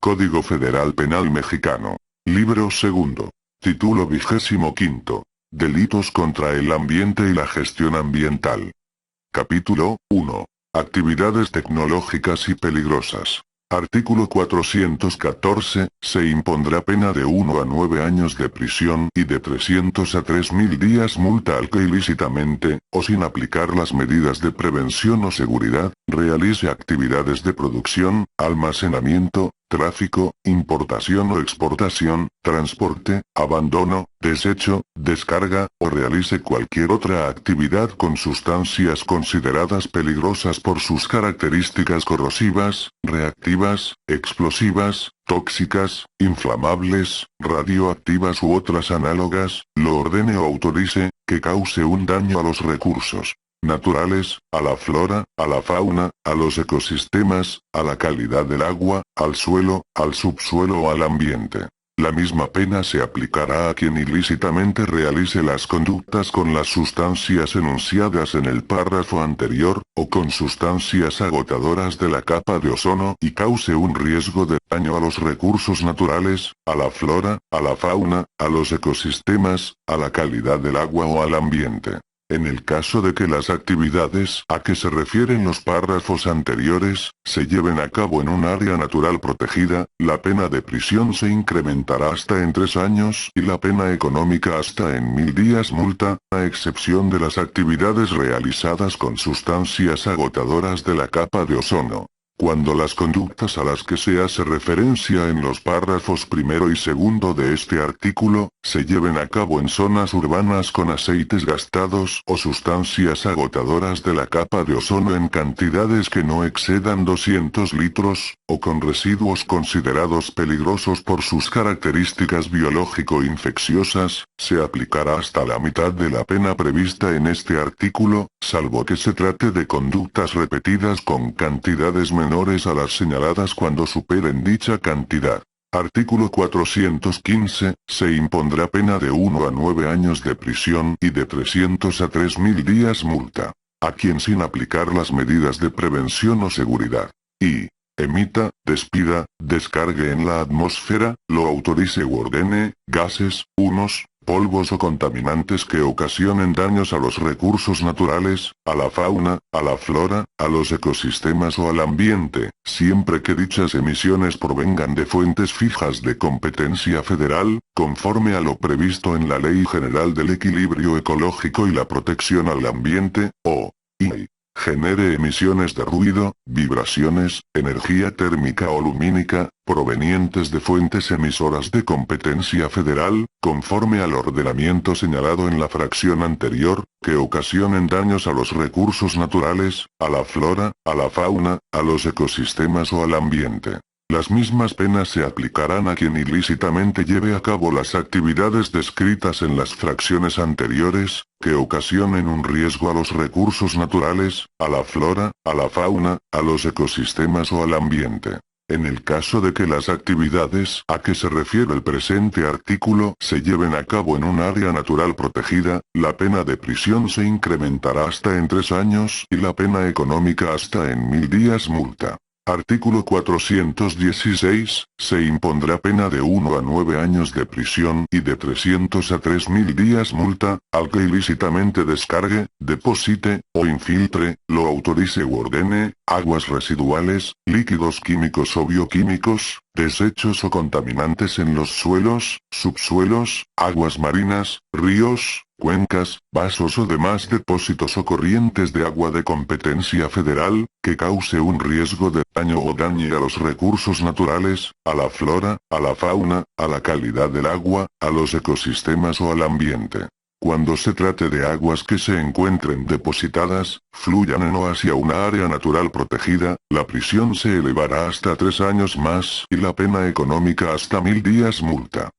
Código Federal Penal Mexicano. Libro segundo. Título 25. Delitos contra el ambiente y la gestión ambiental. Capítulo 1. Actividades tecnológicas y peligrosas. Artículo 414, se impondrá pena de 1 a 9 años de prisión y de 300 a 3.000 días multa al que ilícitamente, o sin aplicar las medidas de prevención o seguridad, realice actividades de producción, almacenamiento, tráfico, importación o exportación, transporte, abandono, desecho, descarga, o realice cualquier otra actividad con sustancias consideradas peligrosas por sus características corrosivas, reactivas, explosivas, tóxicas, inflamables, radioactivas u otras análogas, lo ordene o autorice, que cause un daño a los recursos naturales, a la flora, a la fauna, a los ecosistemas, a la calidad del agua, al suelo, al subsuelo o al ambiente. La misma pena se aplicará a quien ilícitamente realice las conductas con las sustancias enunciadas en el párrafo anterior, o con sustancias agotadoras de la capa de ozono y cause un riesgo de daño a los recursos naturales, a la flora, a la fauna, a los ecosistemas, a la calidad del agua o al ambiente. En el caso de que las actividades a que se refieren los párrafos anteriores, se lleven a cabo en un área natural protegida, la pena de prisión se incrementará hasta en 3 años y la pena económica hasta en 1.000 días multa, a excepción de las actividades realizadas con sustancias agotadoras de la capa de ozono. Cuando las conductas a las que se hace referencia en los párrafos primero y segundo de este artículo, se lleven a cabo en zonas urbanas con aceites gastados o sustancias agotadoras de la capa de ozono en cantidades que no excedan 200 litros, o con residuos considerados peligrosos por sus características biológico-infecciosas, se aplicará hasta la mitad de la pena prevista en este artículo, salvo que se trate de conductas repetidas con cantidades menores a las señaladas cuando superen dicha cantidad. Artículo 415, se impondrá pena de 1 a 9 años de prisión y de 300 a 3.000 días multa, a quien sin aplicar las medidas de prevención o seguridad, y emita, despida, descargue en la atmósfera, lo autorice u ordene, gases, humos, polvos o contaminantes que ocasionen daños a los recursos naturales, a la fauna, a la flora, a los ecosistemas o al ambiente, siempre que dichas emisiones provengan de fuentes fijas de competencia federal, conforme a lo previsto en la Ley General del Equilibrio Ecológico y la Protección al Ambiente, y genere emisiones de ruido, vibraciones, energía térmica o lumínica, provenientes de fuentes emisoras de competencia federal, conforme al ordenamiento señalado en la fracción anterior, que ocasionen daños a los recursos naturales, a la flora, a la fauna, a los ecosistemas o al ambiente. Las mismas penas se aplicarán a quien ilícitamente lleve a cabo las actividades descritas en las fracciones anteriores, que ocasionen un riesgo a los recursos naturales, a la flora, a la fauna, a los ecosistemas o al ambiente. En el caso de que las actividades a que se refiere el presente artículo se lleven a cabo en un área natural protegida, la pena de prisión se incrementará hasta en 3 años y la pena económica hasta en 1.000 días multa. Artículo 416, se impondrá pena de 1 a 9 años de prisión y de 300 a 3.000 días multa, al que ilícitamente descargue, deposite, o infiltre, lo autorice u ordene, aguas residuales, líquidos químicos o bioquímicos, desechos o contaminantes en los suelos, subsuelos, aguas marinas, ríos, cuencas, vasos o demás depósitos o corrientes de agua de competencia federal, que cause un riesgo de daño o dañe a los recursos naturales, a la flora, a la fauna, a la calidad del agua, a los ecosistemas o al ambiente. Cuando se trate de aguas que se encuentren depositadas, fluyan en o hacia una área natural protegida, la prisión se elevará hasta 3 años más y la pena económica hasta 1.000 días multa.